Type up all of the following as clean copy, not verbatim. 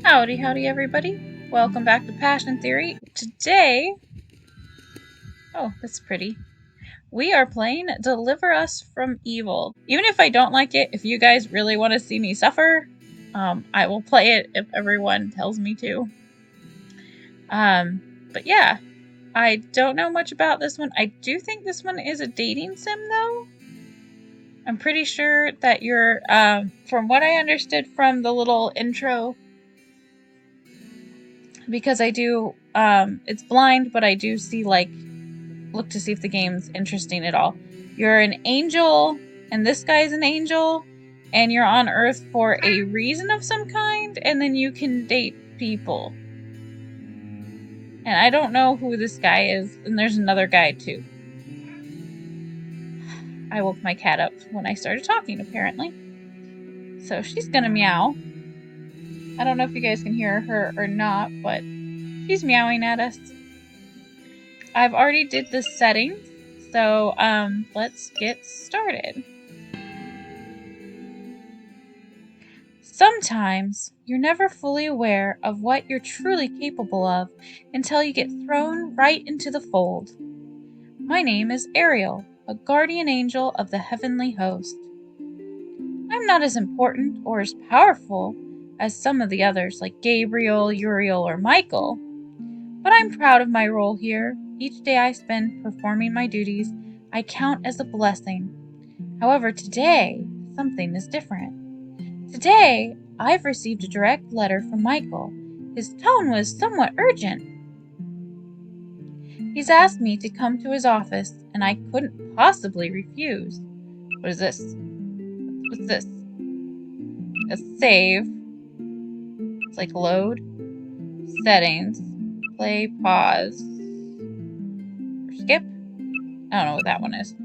Howdy, howdy, everybody. Welcome back to Passion Theory. Today, oh, that's pretty. We are playing Deliver Us from Evil. Even if I don't like it, if you guys really want to see me suffer, I will play it if everyone tells me to. But yeah, I don't know much about this one. I do think this one is a dating sim, though. I'm pretty sure that you're, from what I understood from the little intro, because I do, it's blind, but I do see, look to see if the game's interesting at all. You're an angel, and this guy's an angel, and you're on Earth for a reason of some kind, and then you can date people. And I don't know who this guy is, and there's another guy, too. I woke my cat up when I started talking, apparently. So she's gonna meow. I don't know if you guys can hear her or not, but she's meowing at us. I've already did the settings, so let's get started. Sometimes you're never fully aware of what you're truly capable of until you get thrown right into the fold. My name is Ariel, a guardian angel of the heavenly host. I'm not as important or as powerful as some of the others like Gabriel, Uriel, or Michael, but I'm proud of my role here. Each day I spend performing my duties, I count as a blessing. However, today, something is different. Today, I've received a direct letter from Michael. His tone was somewhat urgent. He's asked me to come to his office, and I couldn't possibly refuse. What is this? What's this? A save. It's like load. Settings. Play, pause. Or skip? I don't know what that one is.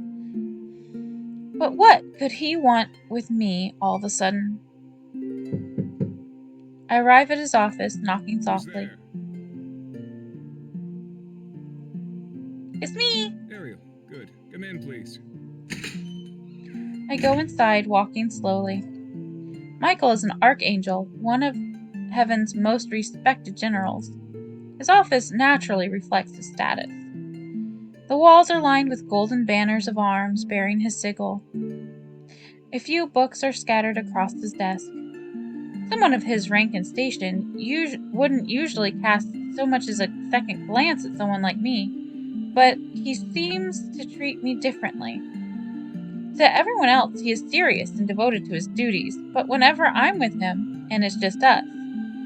But what could he want with me all of a sudden? I arrive at his office, knocking softly. It's me! Ariel, good. Come in, please. I go inside, walking slowly. Michael is an archangel, one of heaven's most respected generals. His office naturally reflects his status. The walls are lined with golden banners of arms bearing his sigil. A few books are scattered across his desk. Someone of his rank and station wouldn't usually cast so much as a second glance at someone like me, but he seems to treat me differently. To everyone else, he is serious and devoted to his duties, but whenever I'm with him, and it's just us,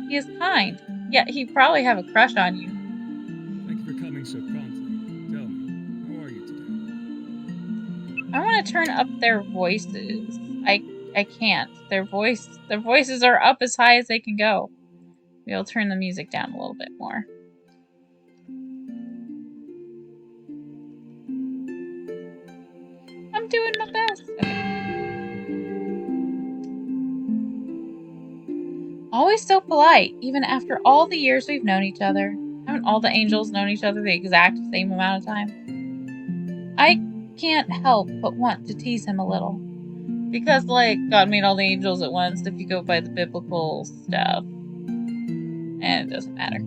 he is kind, yet he'd probably have a crush on you. Thank you for coming so promptly. Tell me, how are you today? I want to turn up their voices. I can't. Their voices are up as high as they can go. We'll turn the music down a little bit more. I'm doing my best. Okay. Always so polite, even after all the years we've known each other. Haven't all the angels known each other the exact same amount of time? I can't help but want to tease him a little. Because, God made all the angels at once if you go by the biblical stuff. And it doesn't matter.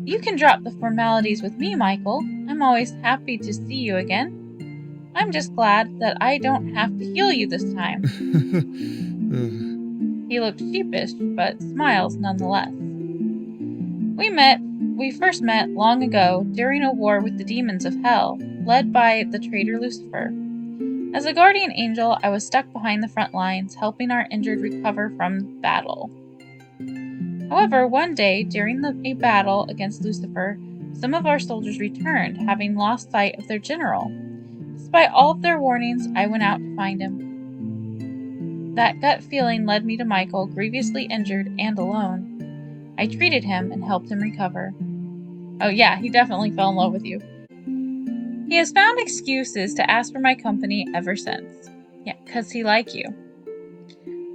You can drop the formalities with me, Michael. I'm always happy to see you again. I'm just glad that I don't have to heal you this time. He looks sheepish, but smiles nonetheless. We first met long ago during a war with the demons of hell, led by the traitor Lucifer. As a guardian angel, I was stuck behind the front lines, helping our injured recover from battle. However, one day, during a battle against Lucifer, some of our soldiers returned, having lost sight of their general. Despite all of their warnings, I went out to find him. That gut feeling led me to Michael, grievously injured and alone. I treated him and helped him recover. Oh yeah, he definitely fell in love with you. He has found excuses to ask for my company ever since. Yeah, 'cause he likes you.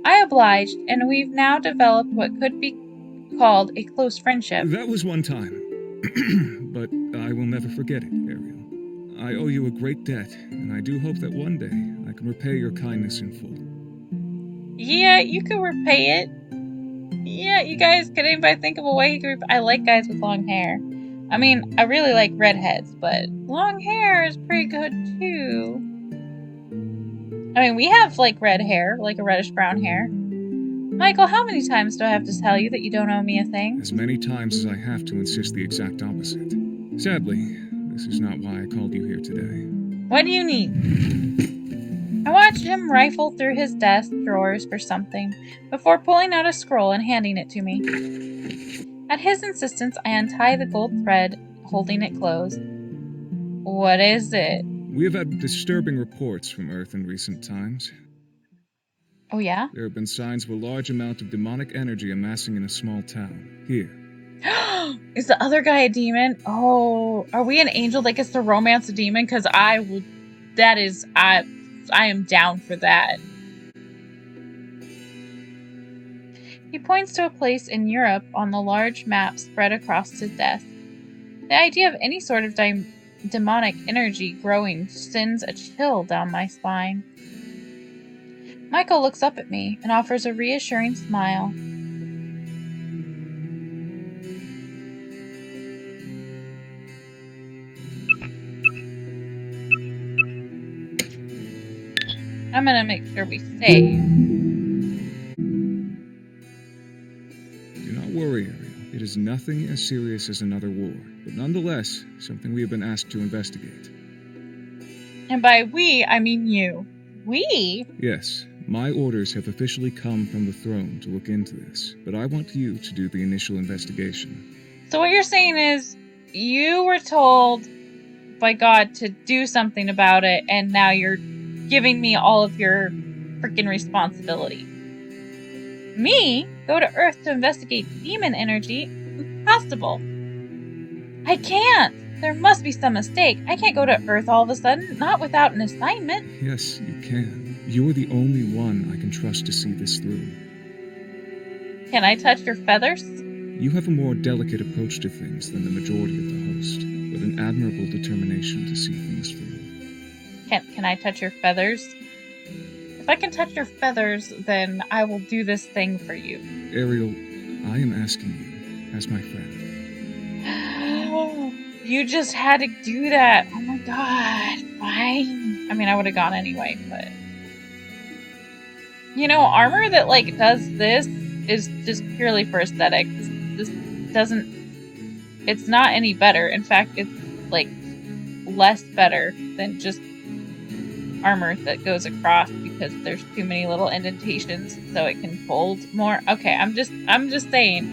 I obliged, and we've now developed what could be called a close friendship. That was one time. But I will never forget it, Ariel. I owe you a great debt, and I do hope that one day I can repay your kindness in full. Yeah, you can repay it. Yeah, you guys, could anybody think of a way he could... I like guys with long hair. I mean, I really like redheads, but long hair is pretty good, too. I mean, we have, like, red hair, like a reddish-brown hair. Michael, how many times do I have to tell you that you don't owe me a thing? As many times as I have to insist the exact opposite. Sadly, this is not why I called you here today. What do you need? I watched him rifle through his desk drawers for something, before pulling out a scroll and handing it to me. At his insistence, I untie the gold thread, holding it closed. What is it? We have had disturbing reports from Earth in recent times. Oh, yeah? There have been signs of a large amount of demonic energy amassing in a small town. Here. Is the other guy a demon? Oh, are we an angel that gets to romance a demon? Because I will... That is... I am down for that. He points to a place in Europe on the large map spread across his desk. The idea of any sort of demonic energy growing sends a chill down my spine. Michael looks up at me and offers a reassuring smile. I'm gonna make sure we save. Do not worry, Ariel. It is nothing as serious as another war, but nonetheless, something we have been asked to investigate. And by we, I mean you. We? Yes, my orders have officially come from the throne to look into this, but I want you to do the initial investigation. So what you're saying is, you were told by God to do something about it, and now you're giving me all of your freaking responsibility. Me? Go to Earth to investigate demon energy? Impossible. I can't. There must be some mistake. I can't go to Earth all of a sudden, not without an assignment. Yes, you can. You are the only one I can trust to see this through. Can I touch your feathers? You have a more delicate approach to things than the majority of the host, but an admirable determination to see things through. Can I touch your feathers? If I can touch your feathers, then I will do this thing for you. Ariel, I am asking you, as my friend. You just had to do that. Oh my god. Fine. I mean, I would have gone anyway, but... You know, armor that, like, does this is just purely for aesthetic. This doesn't... It's not any better. In fact, it's, like, less better than just armor that goes across because there's too many little indentations so it can fold more. Okay, I'm just saying.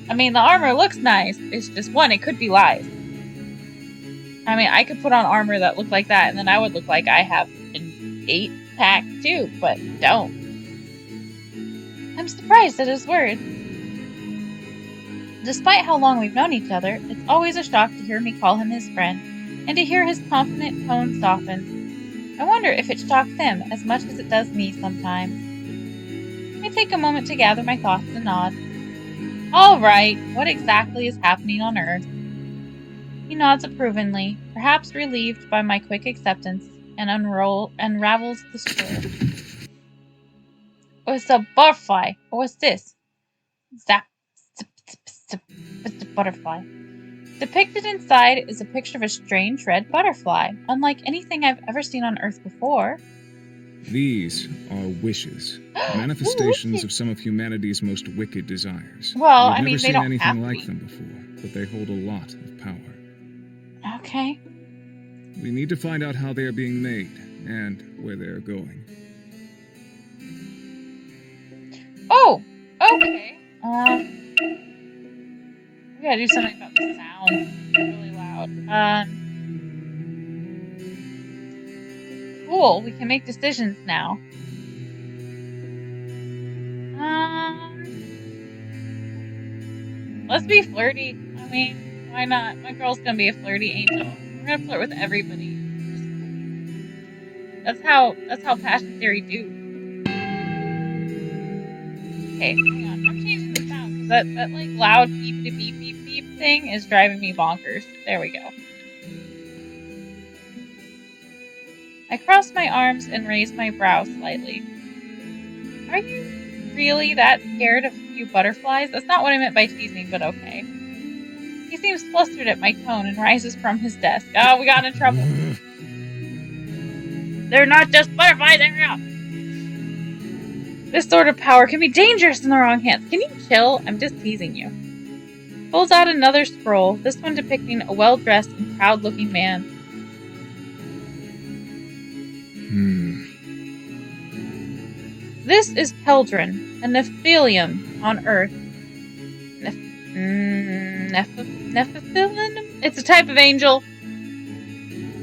I mean, the armor looks nice. It's just, one, it could be lies. I mean, I could put on armor that looked like that, and then I would look like I have an 8-pack too, but don't. I'm surprised at his words. Despite how long we've known each other, it's always a shock to hear me call him his friend, and to hear his confident tone soften. I wonder if it shocks him as much as it does me sometimes. I take a moment to gather my thoughts and nod. All right, what exactly is happening on Earth? He nods approvingly, perhaps relieved by my quick acceptance, and unravels the scroll. Oh, it's a butterfly. Oh, what's this? Zap, zip, zip, zip. It's a butterfly. Depicted inside is a picture of a strange red butterfly, unlike anything I've ever seen on Earth before. These are wishes, manifestations of some of humanity's most wicked desires. Well, We've I mean, never they seen don't anything have to like be. them before, but they hold a lot of power. Okay. We need to find out how they are being made and where they are going. Oh, okay. We gotta do something about the sound. It's really loud. Cool. We can make decisions now. Let's be flirty. I mean, why not? My girl's gonna be a flirty angel. We're gonna flirt with everybody. That's how Passion Theory do. Okay, hang on. I'm changing the sound because that like loud beep beep beep beep beep thing is driving me bonkers. There we go. I cross my arms and raise my brow slightly. Are you really that scared of a few butterflies? That's not what I meant by teasing, but okay. He seems flustered at my tone and rises from his desk. Oh, we got in trouble. They're not just butterflies, Ariel! This sort of power can be dangerous in the wrong hands. Can you chill? I'm just teasing you. Pulls out another scroll, this one depicting a well-dressed and proud-looking man. This is Keldrin, a Nephilium on Earth. Nephilim? It's a type of angel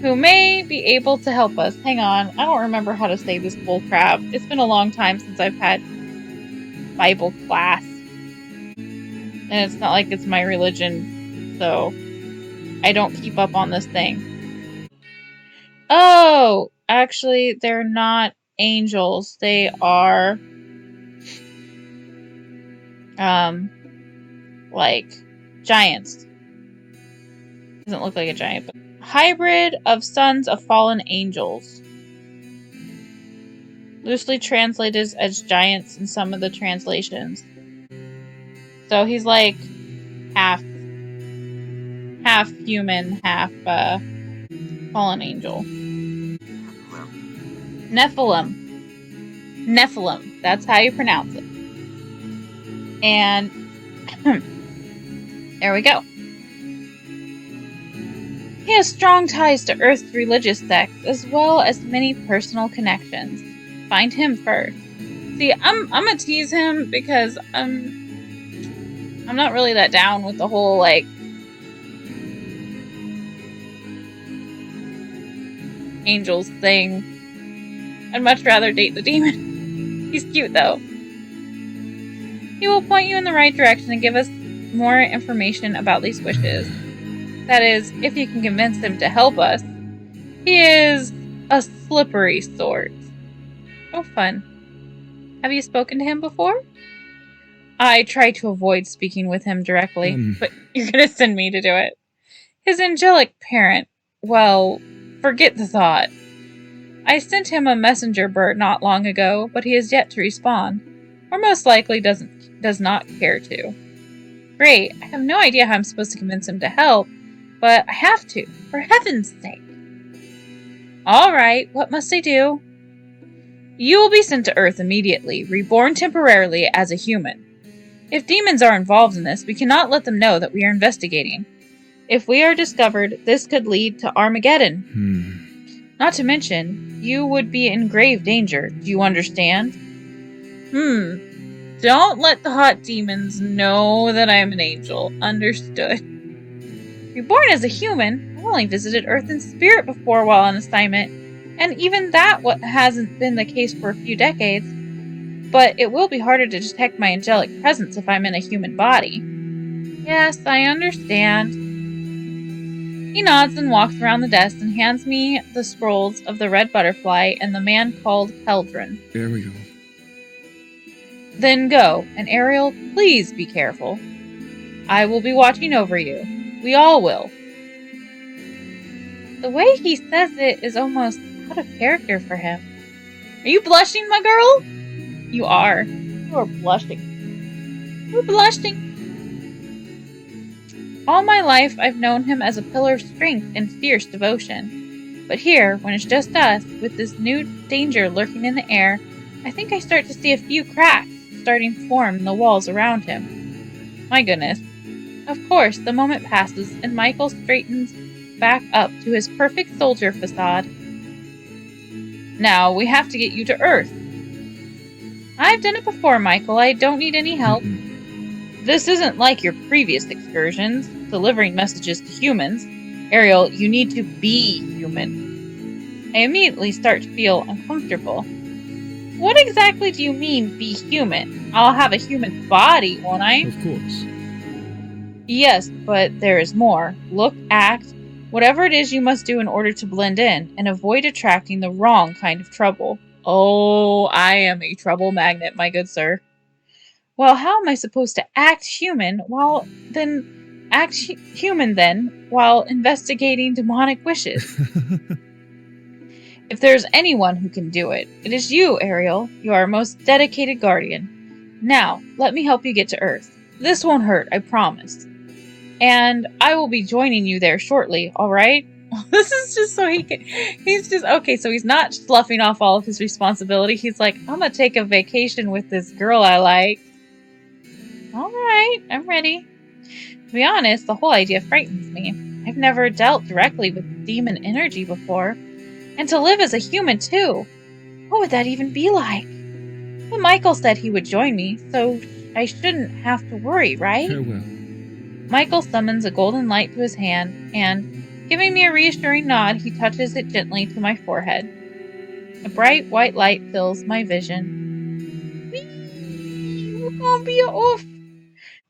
who may be able to help us. Hang on, I don't remember how to say this bull crap. It's been a long time since I've had Bible class. And it's not like it's my religion, so I don't keep up on this thing. Oh, actually, they're not angels. They are, like, giants. Doesn't look like a giant, but hybrid of sons of fallen angels. Loosely translated as giants in some of the translations. So he's like half human, half fallen angel. Nephilim. That's how you pronounce it. And there we go. He has strong ties to Earth's religious sects, as well as many personal connections. Find him first. See, I'm gonna tease him because I'm not really that down with the whole, like, angels thing. I'd much rather date the demon. He's cute, though. He will point you in the right direction and give us more information about these wishes. That is, if you can convince him to help us. He is a slippery sort. Oh, fun. Have you spoken to him before? I try to avoid speaking with him directly, but you're going to send me to do it. His angelic parent, well, forget the thought. I sent him a messenger bird not long ago, but he has yet to respond, or most likely does not care to. Great, I have no idea how I'm supposed to convince him to help, but I have to, for heaven's sake. Alright, what must I do? You will be sent to Earth immediately, reborn temporarily as a human. If demons are involved in this, we cannot let them know that we are investigating. If we are discovered, this could lead to Armageddon. Not to mention, you would be in grave danger. Do you understand? Don't let the hot demons know that I am an angel. Understood. Reborn as a human, I've only visited Earth in spirit before while on assignment, and even that hasn't been the case for a few decades. But it will be harder to detect my angelic presence if I'm in a human body. Yes, I understand. He nods and walks around the desk and hands me the scrolls of the red butterfly and the man called Keldrin. Ariel. Then go, and Ariel, please be careful. I will be watching over you. We all will. The way he says it is almost out of character for him. Are you blushing, my girl? You are. You are blushing. We're blushing. All my life, I've known him as a pillar of strength and fierce devotion. But here, when it's just us, with this new danger lurking in the air, I think I start to see a few cracks starting to form in the walls around him. My goodness. Of course, the moment passes, and Michael straightens back up to his perfect soldier facade. Now, we have to get you to Earth. I've done it before, Michael. I don't need any help. This isn't like your previous excursions, delivering messages to humans. Ariel, you need to be human. I immediately start to feel uncomfortable. What exactly do you mean, be human? I'll have a human body, won't I? Of course. Yes, but there is more. Look, act, whatever it is you must do in order to blend in, and avoid attracting the wrong kind of trouble. Oh, I am a trouble magnet, my good sir. Well, how am I supposed to act human while investigating demonic wishes? If there's anyone who can do it, it is you, Ariel. You are our most dedicated guardian. Now, let me help you get to Earth. This won't hurt, I promise. And I will be joining you there shortly, alright? This is just so he's just, okay, so he's not sloughing off all of his responsibility. He's like, I'm gonna take a vacation with this girl I like. Alright, I'm ready. To be honest, the whole idea frightens me. I've never dealt directly with demon energy before. And to live as a human, too. What would that even be like? But Michael said he would join me, so I shouldn't have to worry, right? Farewell. Michael summons a golden light to his hand, and, giving me a reassuring nod, he touches it gently to my forehead. A bright white light fills my vision. Whee! We're gonna be off!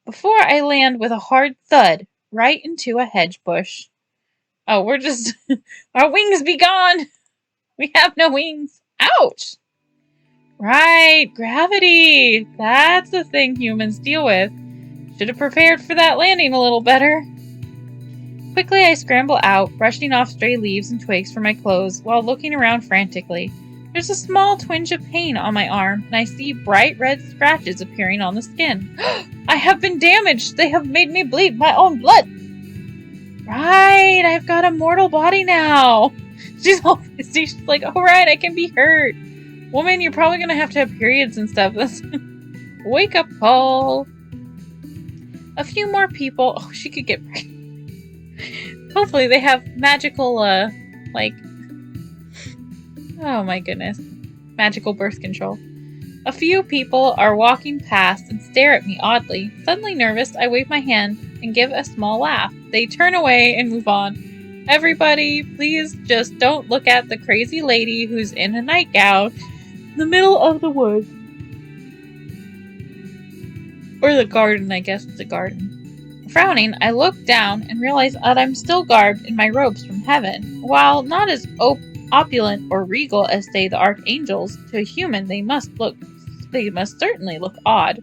Before I land with a hard thud right into a hedge bush. Oh, we're just... Our wings be gone! We have no wings. Ouch! Right, gravity. That's the thing humans deal with. Should have prepared for that landing a little better. Quickly I scramble out, brushing off stray leaves and twigs from my clothes while looking around frantically. There's a small twinge of pain on my arm, and I see bright red scratches appearing on the skin. I have been damaged! They have made me bleed my own blood! Right, I've got a mortal body now! She's like, alright, I can be hurt. Woman, you're probably gonna have to have periods and stuff. Wake up call. A few more people. Oh, she could get pregnant. Hopefully they have magical, oh my goodness. Magical birth control. A few people are walking past and stare at me oddly. Suddenly nervous, I wave my hand and give a small laugh. They turn away and move on. Everybody, please just don't look at the crazy lady who's in a nightgown in the middle of the woods. Or the garden, I guess it's a garden. Frowning, I look down and realize that I'm still garbed in my robes from heaven. While not as opulent or regal as, say, the archangels, to a human they must certainly look odd.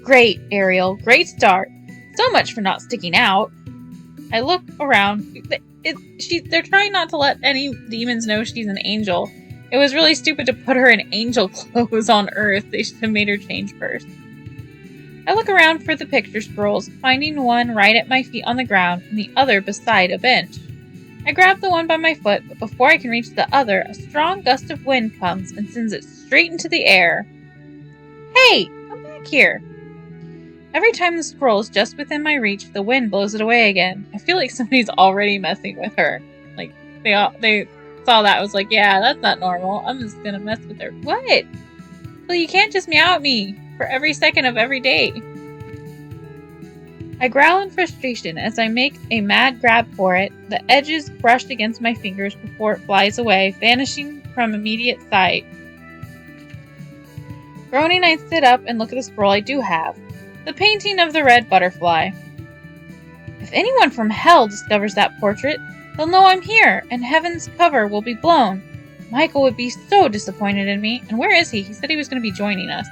Great, Ariel, great start. So much for not sticking out. I look around. They're trying not to let any demons know she's an angel. It was really stupid to put her in angel clothes on Earth. They should have made her change first. I look around for the picture scrolls, finding one right at my feet on the ground and the other beside a bench. I grab the one by my foot, but before I can reach the other, a strong gust of wind comes and sends it straight into the air. Hey, come back here. Every time the scroll is just within my reach, the wind blows it away again. I feel like somebody's already messing with her. Like, they saw that, was like, yeah, that's not normal. I'm just gonna mess with her. What? Well, you can't just meow at me for every second of every day. I growl in frustration as I make a mad grab for it, the edges brushed against my fingers before it flies away, vanishing from immediate sight. Groaning, I sit up and look at the scroll I do have. The painting of the red butterfly. If anyone from hell discovers that portrait, they'll know I'm here, and heaven's cover will be blown. Michael would be so disappointed in me, and where is he? He said he was going to be joining us.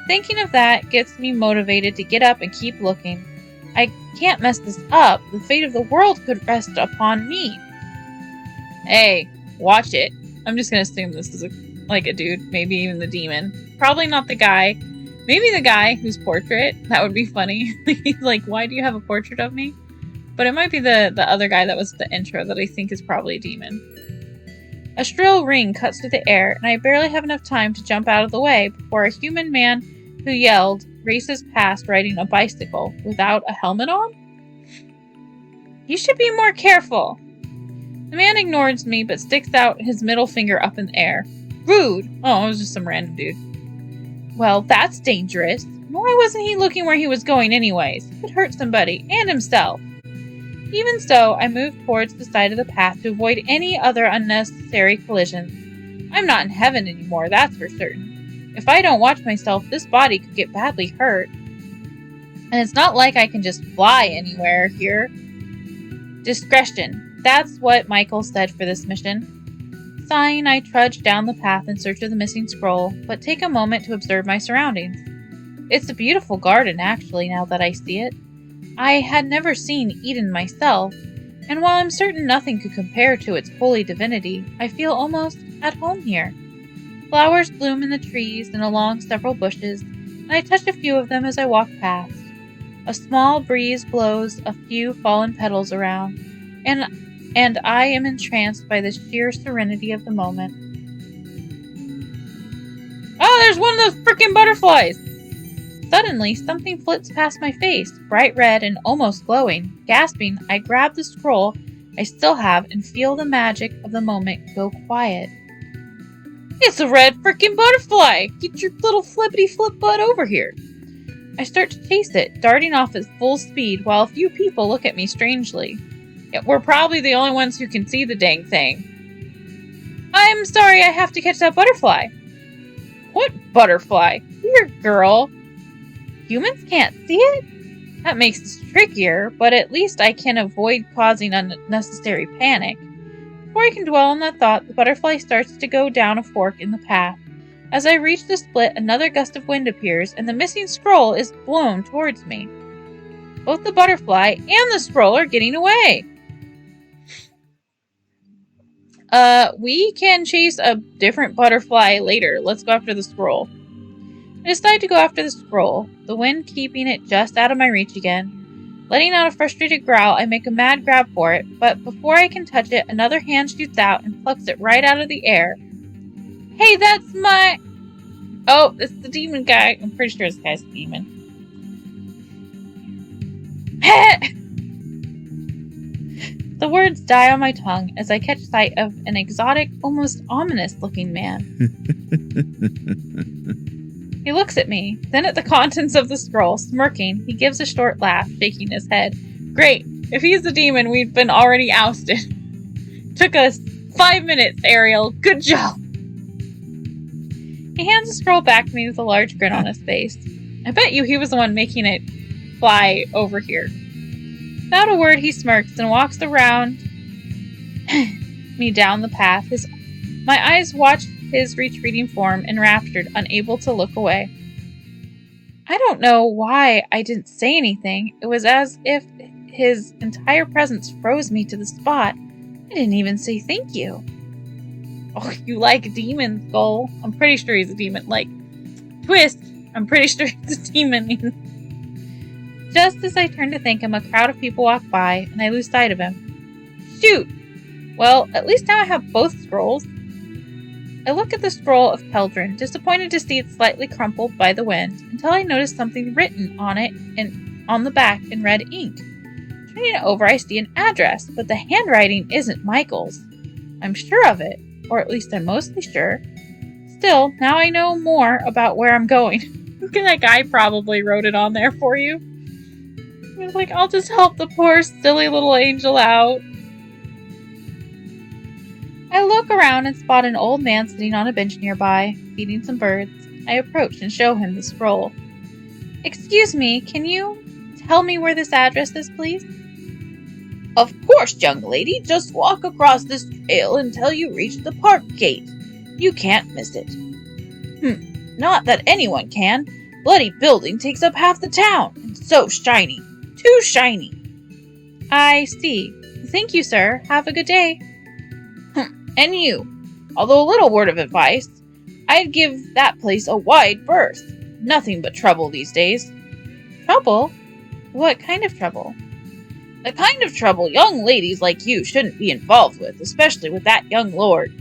Thinking of that gets me motivated to get up and keep looking. I can't mess this up. The fate of the world could rest upon me. Hey, watch it. I'm just going to assume this is a dude, maybe even the demon. Probably not the guy. Maybe the guy whose portrait. That would be funny. He's like, why do you have a portrait of me? But it might be the other guy that was the intro that I think is probably a demon. A shrill ring cuts through the air, and I barely have enough time to jump out of the way before a human man who yelled races past riding a bicycle without a helmet on? You should be more careful. The man ignores me but sticks out his middle finger up in the air. Rude! Oh, it was just some random dude. Well, that's dangerous. Why wasn't he looking where he was going anyways? He could hurt somebody, and himself. Even so, I move towards the side of the path to avoid any other unnecessary collisions. I'm not in heaven anymore, that's for certain. If I don't watch myself, this body could get badly hurt. And it's not like I can just fly anywhere here. Discretion. That's what Michael said for this mission. Sighing, I trudge down the path in search of the missing scroll, but take a moment to observe my surroundings. It's a beautiful garden, actually, now that I see it. I had never seen Eden myself, and while I'm certain nothing could compare to its holy divinity, I feel almost at home here. Flowers bloom in the trees and along several bushes, and I touch a few of them as I walk past. A small breeze blows a few fallen petals around, and I am entranced by the sheer serenity of the moment. Oh, there's one of those frickin' butterflies! Suddenly, something flits past my face, bright red and almost glowing. Gasping, I grab the scroll I still have and feel the magic of the moment go quiet. It's a red frickin' butterfly! Get your little flippity-flip butt over here! I start to chase it, darting off at full speed while a few people look at me strangely. Yet we're probably the only ones who can see the dang thing. I'm sorry, I have to catch that butterfly. What butterfly? Here, girl. Humans can't see it? That makes this trickier, but at least I can avoid causing unnecessary panic. Before I can dwell on that thought, the butterfly starts to go down a fork in the path. As I reach the split, another gust of wind appears, and the missing scroll is blown towards me. Both the butterfly and the scroll are getting away. We can chase a different butterfly later. Let's go after the scroll. I decide to go after the scroll, the wind keeping it just out of my reach again. Letting out a frustrated growl, I make a mad grab for it, but before I can touch it, another hand shoots out and plucks it right out of the air. Hey, that's my... Oh, it's the demon guy. I'm pretty sure this guy's a demon. The words die on my tongue as I catch sight of an exotic, almost ominous-looking man. He looks at me, then at the contents of the scroll. Smirking, he gives a short laugh, shaking his head. Great. If he's a demon, we've been already ousted. Took us 5 minutes, Ariel. Good job. He hands the scroll back to me with a large grin on his face. I bet you he was the one making it fly over here. Without a word, he smirks and walks around me down the path. My eyes watch his retreating form, enraptured, unable to look away. I don't know why I didn't say anything. It was as if his entire presence froze me to the spot. I didn't even say thank you. Oh, you like demons, Skull. I'm pretty sure he's a demon. Like, twist. I'm pretty sure he's a demon. Just as I turn to thank him, a crowd of people walk by, and I lose sight of him. Shoot! Well, at least now I have both scrolls. I look at the scroll of Keldrin, disappointed to see it slightly crumpled by the wind, until I notice something written on it and on the back in red ink. Turning it over, I see an address, but the handwriting isn't Michael's. I'm sure of it, or at least I'm mostly sure. Still, now I know more about where I'm going. Look at that guy probably wrote it on there for you. He was like, I'll just help the poor silly little angel out. I look around and spot an old man sitting on a bench nearby, feeding some birds. I approach and show him the scroll. Excuse me, can you tell me where this address is, please? Of course, young lady. Just walk across this trail until you reach the park gate. You can't miss it. Not that anyone can. Bloody building takes up half the town, and so shiny. Too shiny. I see. Thank you, sir. Have a good day. And you. Although a little word of advice, I'd give that place a wide berth. Nothing but trouble these days. Trouble? What kind of trouble? The kind of trouble young ladies like you shouldn't be involved with, especially with that young lord.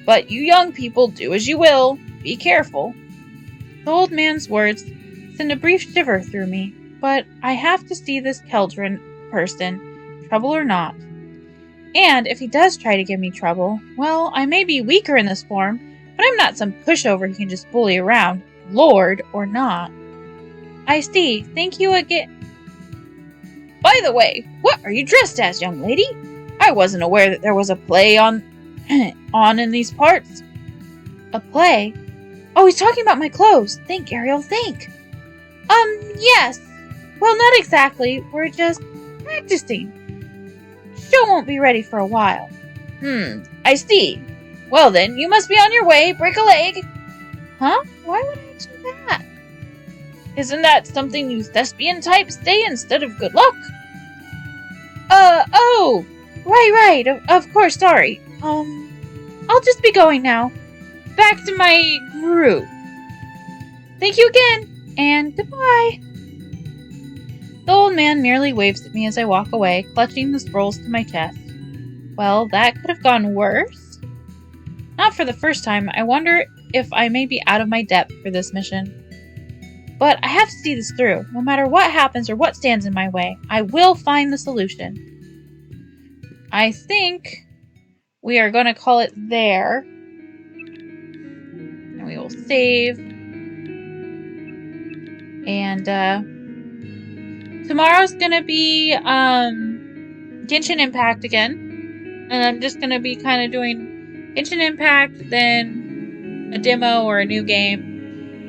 But you young people do as you will. Be careful. The old man's words send a brief shiver through me, but I have to see this Keldrin person, trouble or not. And if he does try to give me trouble, well, I may be weaker in this form, but I'm not some pushover he can just bully around, lord or not. I see. Thank you again. By the way, what are you dressed as, young lady? I wasn't aware that there was a play on in these parts. A play? Oh, he's talking about my clothes. Think, Ariel, think. Yes. Well, not exactly. We're just practicing. Show won't be ready for a while. I see. Well then, you must be on your way. Break a leg. Huh? Why would I do that? Isn't that something you thespian types say instead of good luck? Oh. Right. Of course, sorry. I'll just be going now. back to my group. Thank you again, and goodbye. The old man merely waves at me as I walk away, clutching the scrolls to my chest. Well, that could have gone worse. Not for the first time. I wonder if I may be out of my depth for this mission. But I have to see this through. No matter what happens or what stands in my way, I will find the solution. I think we are going to call it there. And we will save. And tomorrow's going to be Genshin Impact again. And I'm just going to be kind of doing Genshin Impact, then a demo or a new game.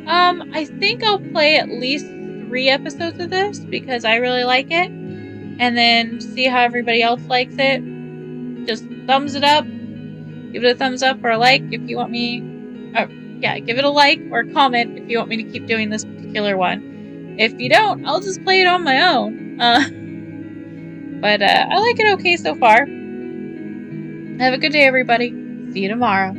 I think I'll play at least 3 episodes of this because I really like it. And then see how everybody else likes it. Just thumbs it up. Give it a thumbs up or a like if you want me. Give it a like or comment if you want me to keep doing this particular one. If you don't, I'll just play it on my own. But I like it okay so far. Have a good day, everybody. See you tomorrow.